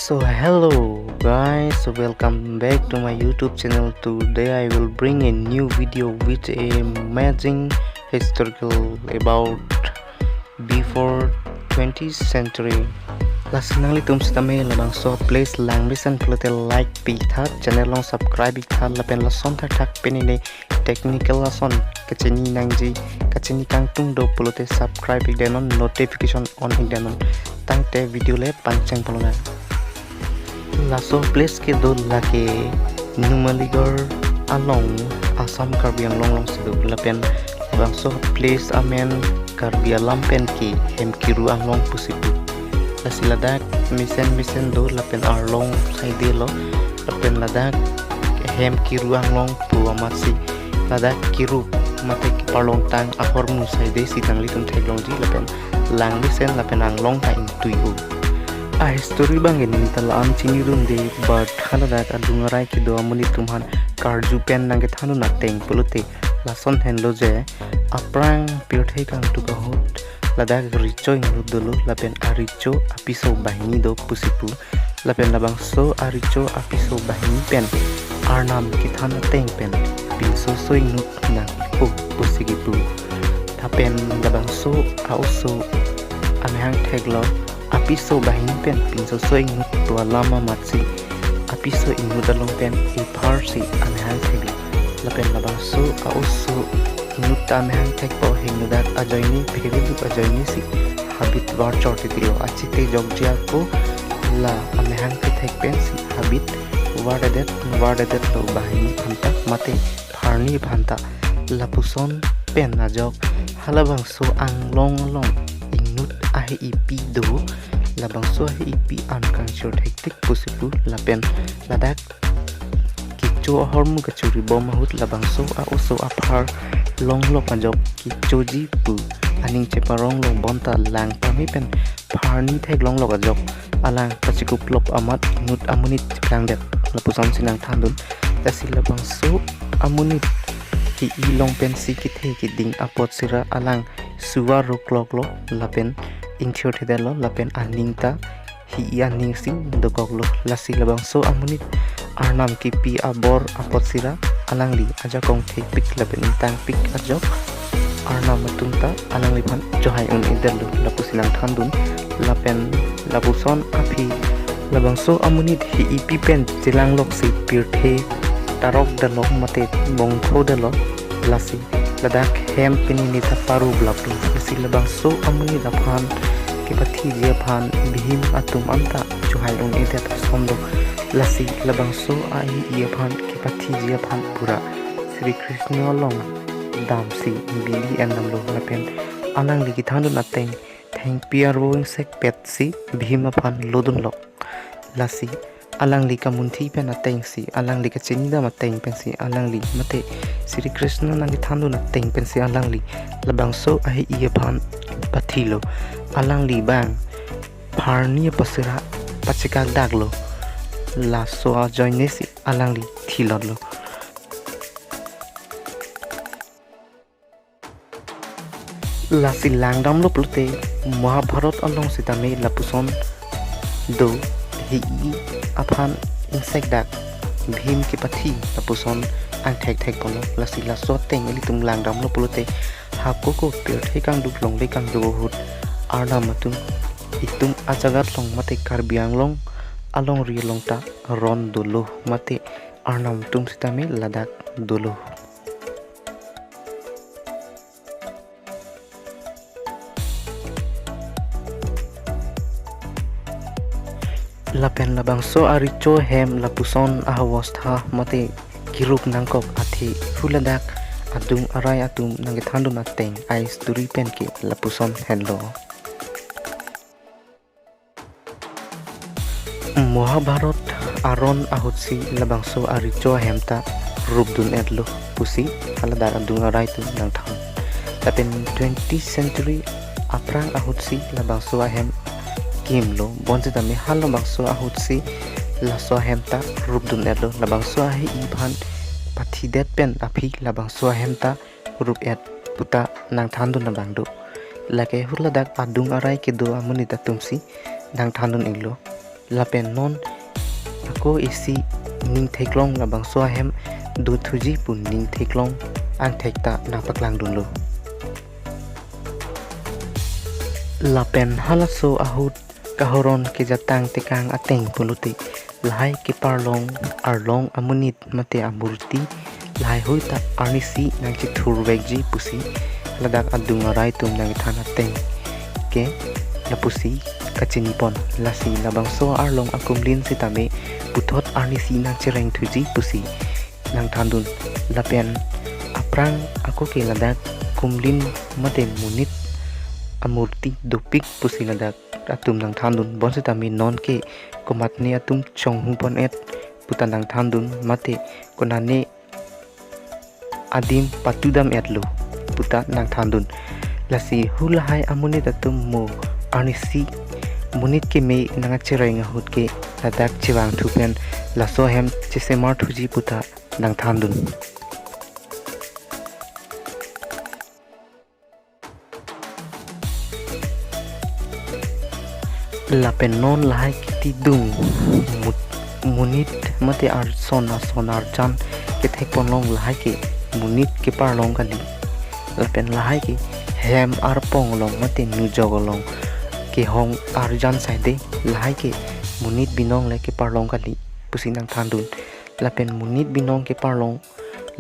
So hello guys, so welcome back to my YouTube channel. Today I will bring a new video with a amazing historical about before 20th century. Lasinangli tum sitame labang so please lang listen plate like pitha channel long subscribe itha lapen lason thak thak penine technical lason kacheni nangji kacheni kang tung do plote subscribe denon notification on denon tangte video le panceng polona laso place ke do lake numaligar along asam karbiang long sidu lapen labang so place amen karbia lampen ki hem kiru long pusipu lasiladak misen do lapen arlong saide lo lapen ladak hem kiru long pu amasi ladak kiru mate ki parlong tang ahor mu saide sitang litum theglong ji lapen lang misen lapen anglong ta intuiu a history bang ini talaan chini runde but haladak adungarai ki do amuni tumhan karju pen nange thanu na teng pulute lason henlo je aprang pirthei kang tukahot ladak rico ingudulu lapen arico apiso bahini do pusipu lapen labang so arico apiso bahini pen arnam kithana teng pen pinso so ingut na pusigipu tapen labang so auso amehang theglo apiso bahini pen pinso so ingut tua lama matsi apiso ingut dalong pen iparsi amehang theglo lapen labang so auso nuta mehang tek po hingudat ajoini pikiribuk ajoini si habit war chorti tilo achite jogjia ko la amehang tek pensi habit wardadet lo bahini phanta mate pharni phanta lapuson pen ajok halabang so anglong inut ahi ipi do labang so ahi ipi ankang short hektik pusipu lapen ladak kicho hormu kachuri bomahut labang so auso aphar long lo panjok ki choji pu aning cheparong long bonta lang pami pen pharni thek long lo ajok alang pachikup lop amat nut amunit kang det lapusam sinang thandun tasila bang so amunit ki ilong pen sikit he ki ding apot sira alang suwa roklok lo lapen inthio thedelo lapen aningta hi aning sing dokok lo lasi labang so amunit arnam ki pi abor apot sira alang li aja kong thek pik lapen tang pik ajok arnam matunta alang li phan johai un idelu lapusinang thandun lapen lapuson api labang so amunit hi ipi pen chilang lok si pirthe tarok dalok mate bongtho dalo lasi ladak hem pinini tha paru blaplu isi labang so amunit aphan ke pathi je phan bhim atum anta johai un idet somdo lasi labang so ai ye phan ke pathi je phan pura Sri Krishna long dam si bili enam lo lapen alang li kithandu nateng theng piar wing sek pet si bhima phan lodun lok lasi alang li kamunthi pen ateng si alang li ka chinda mateng pen si alang li mate Sri Krishna nang kithandu nateng pen si alang li labang so ai ye phan pathilo alang li bang pharni pasira pachika daglo la so joine si alang li thilodlo la silang dam lo plute Mahabharat along sitame lapuson do hi aphan insek dak bhim ki pathi lapuson ang thek polo la sila so teng eli tum lang dam lo plute hakoko per thekang duk long le kang do hut arna matun itum ajagat long mate karbiang long along ri long ta ron dolo mate arnam tum sitame ladak dolo lapen labang so aricho hem lapuson ahawastha mate kiruk nangkok athi huladak adung arai atum nange thandu na teng ais turi pen ki lapuson hello Mahabharat aron ahutsi labang so aricho hemta rubdun edlo pusi haladar adung arai tu nang thang tapen 20th century aprang ahutsi labang so hem kimlo bonje tami halo bangso ahutsi laso hemta rubdun edlo labangso ahi ibhan pathi det pen api labangso hemta rup et puta nang thandun na bangdo lake huladak adung arai ke do amunita tumsi nang thandun iglo lapen non ako isi ning theklong labang so hem du thuji pun ning theklong an thekta na paklang dun lo lapen halaso ahut kahoron ke jatang tekang ateng puluti lahai ke parlong arlong amunit mate amurti lahai hoita arnisi nang chi thur vegji pusi ladak adungarai tum nang thana teng ke lapusi kachini pon lasi labang so arlong akumlin sitame puthot arnisi nang chireng thuji pusi nang thandun lapen aprang ako ke ladak kumlin mate munit amurti dopik pusi ladak atum nang thandun bonse tami non ke komatne atum chonghu pon et putan nang thandun mate konane adim patudam etlu puta nang thandun lasi hulahai amunit atum mo arnisi munit ke me nang chireng hut ke ladak chiwang thupen laso hem chisemar thuji puta nang thandun lapen non lahai kiti dung munit mate ar sonar chan ke thekpon long lahai ke munit ke parlong kali lapen lahai ke hem ar pong long mate nu jogolong ke hong ar jan saide lahai ke munit binong le ke parlong kali pusinang thandun lapen munit binong ke parlong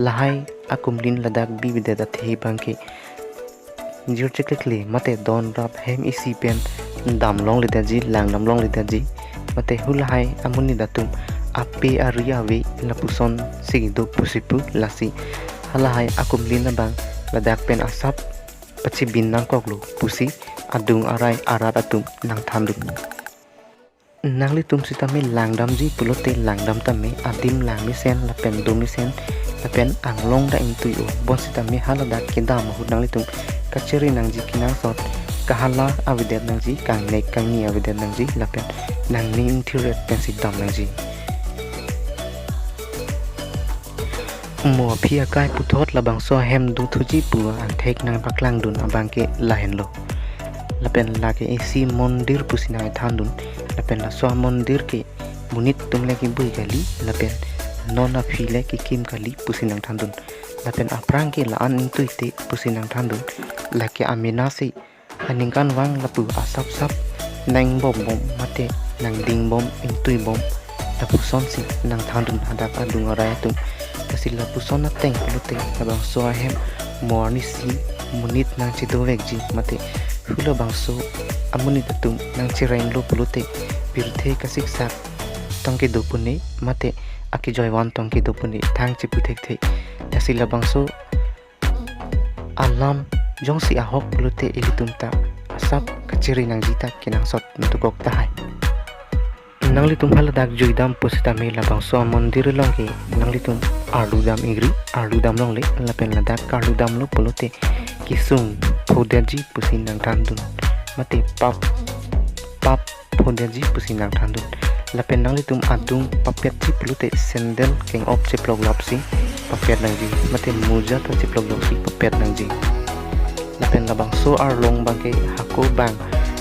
lahai akumlin ladak bi bideda thei bangke jir chekle mate don rap hem isi pen dam long le daji lang dam long le daji mate hulahai amuni datum ape aria we lapuson sigido pusipu lasi halahai akumlin na bang ladak pen asap pachi binang koklo pusi adung arai arat atum nang thandun nangli tum sitame langdam ji pulote langdam tame adim langmi sen lapen domi sen lapen anglong da intui o bon sitame haladak kendam hu nangli tum kacheri nangji kinang sot kahala avidet nangji kang nek kang ni avidet nangji lapen nang ni interior pensi dam nangji mo phia kai puthot labang so hem du thuji pu an thek nang paklang dun abang ke lahen lo lapen lake esi mondir pusina thandun lapen la so mondir ke munit tumle ki bui kali lapen nona phile ki kim kali pusinang thandun lapen aprang ke la an intuite pusinang thandun lake aminasi aningkan wang lapu asap sap nang bom mate nang ding bom intui bom lapu son si nang thandun hadak adung arai tum kasi lapu son na teng pulote labang so hem morni si munit nang chido vekji mate hula bangso amuni datum nang chirain lo pulote birthe kasik sak tongke dopune mate aki joywan tongke dopune thang chiputhek the tasila bangso alam jongsi ahok pulote ilitumta asap kachiri nang jita kinang sot nutukok tahay nang litum haladak joydam pusitame labangso mondir longke nang litum arludam ingri arludam longle lapen ladak arludam lo pulote kisung phodaji pusinang thandun mate pap phodaji pusinang thandun lapen nang litum adung papet ji pulote sendel keng op chiplog lapsi papet nangji mate muja to chiplog lapsi papet nangji lapen labang so arlong bangke hako bang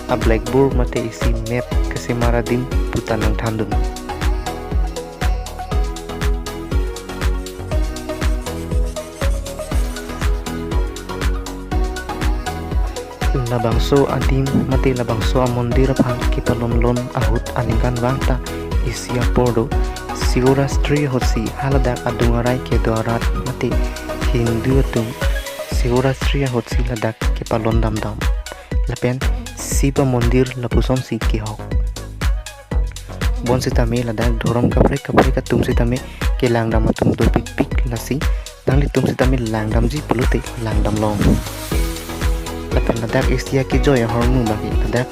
a blackboard mate isi map kasi maradim putan nang thandun labangso adim mate labangso amondir phan kitalon ahut aningkan wangta isia pordo sigura stri hosi haladak adungarai ke doarat mate hindu tum sigura stri hosi ladak ke palon dam lapen sipa mondir lapuson si ke hok bon sitame ladak dhorom kapre ka tum sitame ke langdam atum do pik lasi nangli tum sitame langdam ji pulute langdam long lapen ladak istia ki joy hormu bagi ladak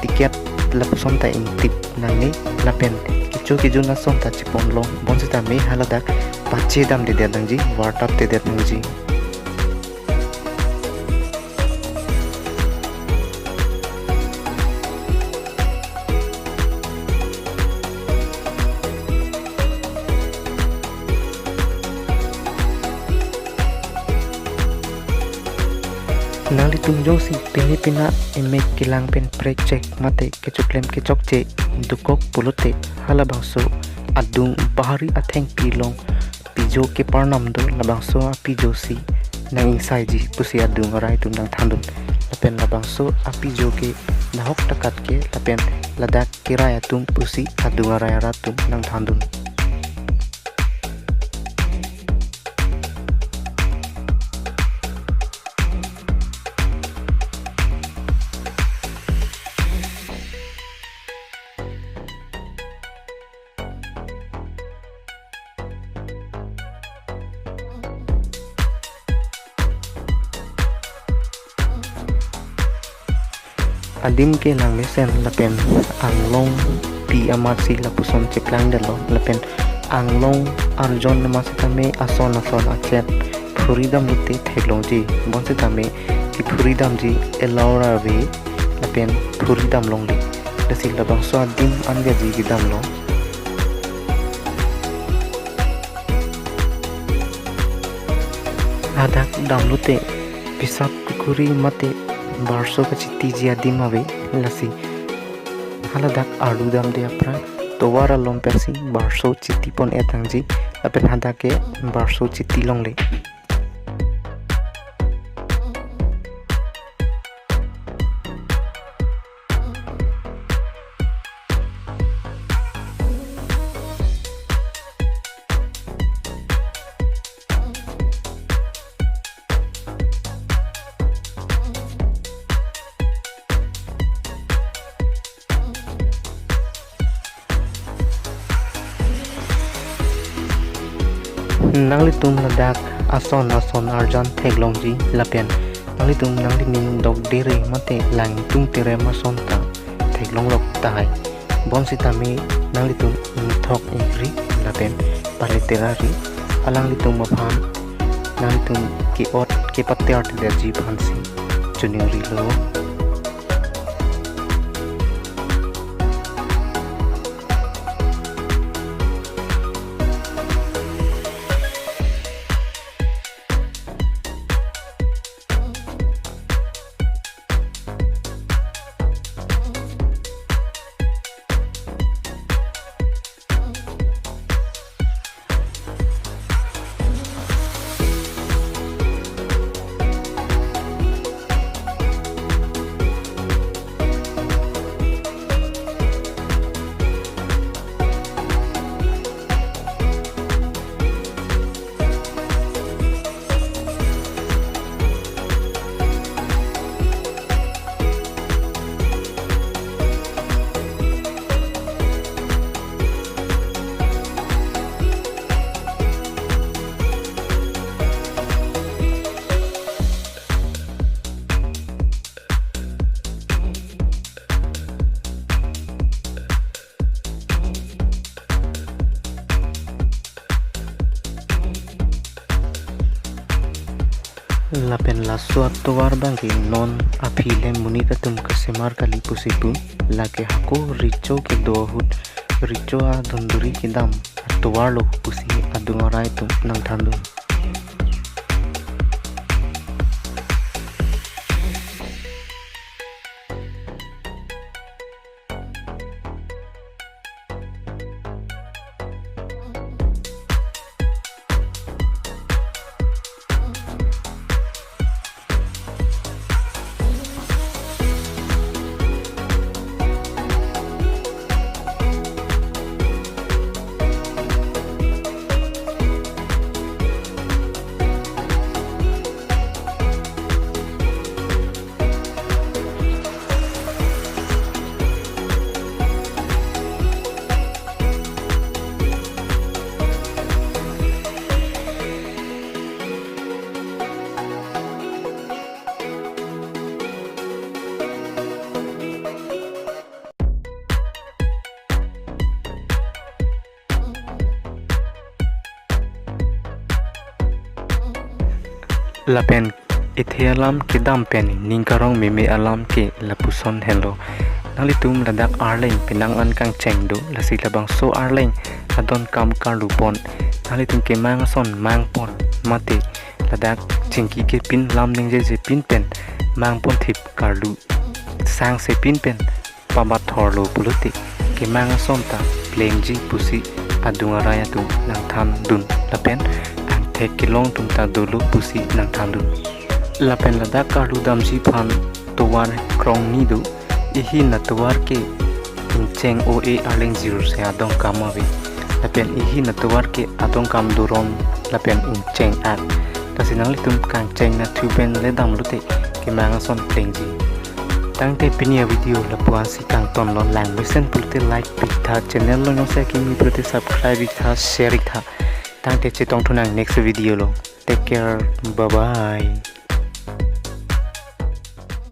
tiket lapuson ta intip nangne lapen kicho ki juna son ta chipon long bon sitame haladak pache dam de dangji wartap de dangji nang litung jong si pini pina emek kilang pen prek cek mate kecuklem kecok ce dukok pulote halabangso adung bahari atheng pilong pijo ke parnam do labangso apijo si nang insai ji pusi adung rai tum nang thandun lapen labangso apijo ke nahok takat ke lapen ladak kiraya tum pusi adung rai ratum nang thandun. Adim ke nang lesen lapen anglong pi amasi lapuson ceplang dalo lapen anglong arjon namasi tame ason achet furidam lute thelong ji bonse tame ki furidam ji elaura ve lapen furidam long li dasi labang so adim anga ji gidam lo adak dam lute pisap kuri mate barso kachiti jia dimawe lasi haladak alu dam dia pra towara lom persi barso chiti pon etangji apen hadake barso chiti longle. Nangli tum ladak ason arjan theglongji lapen nangli tum nangli ning dog dere mate lang tung tere mason ta theglong lok tai bonsi tami nangli tum thok ingri lapen pare terari alang li tum mapham nangli tum ki ot ke patyar de ji phansi chuningri lo. Lapen la suatu war bangi non apile munita tum kasemar kali pusitu lake hako richo ke dohut richo a donduri ke dam tuar lo pusi adungarai tum nang thandun. Lapen ithe alam ke dam peni ningkarong meme alam ke lapuson hello nali tum ladak arleng pinang an kang chengdo lasi labang so arleng adon kam kan lupon nali tum ke mang son mang pon mate ladak chingki ke pin lam ning je pin pen mang pon thip karlu sang se pin pen pamat thorlo puluti kemanga sonta plengji pusi adunga raya tu nang tham dun lapen ang tek kilong tum ta dulu pusi nang tham dun lapen lada kardu damji phan towar krong ni du ihi na towar ke incheng oa arleng zero se adong kamawe lapen ihi na towar ke adong kam duron lapen incheng at kasinang litum kang cheng na tuben le dam lute kemanga son plengji tang te pinia video la puan si kang ton lon lang listen pulte like pitha channel lo no se ki mi pulte subscribe tha share tha tang te che tong thunang next video lo take care bye bye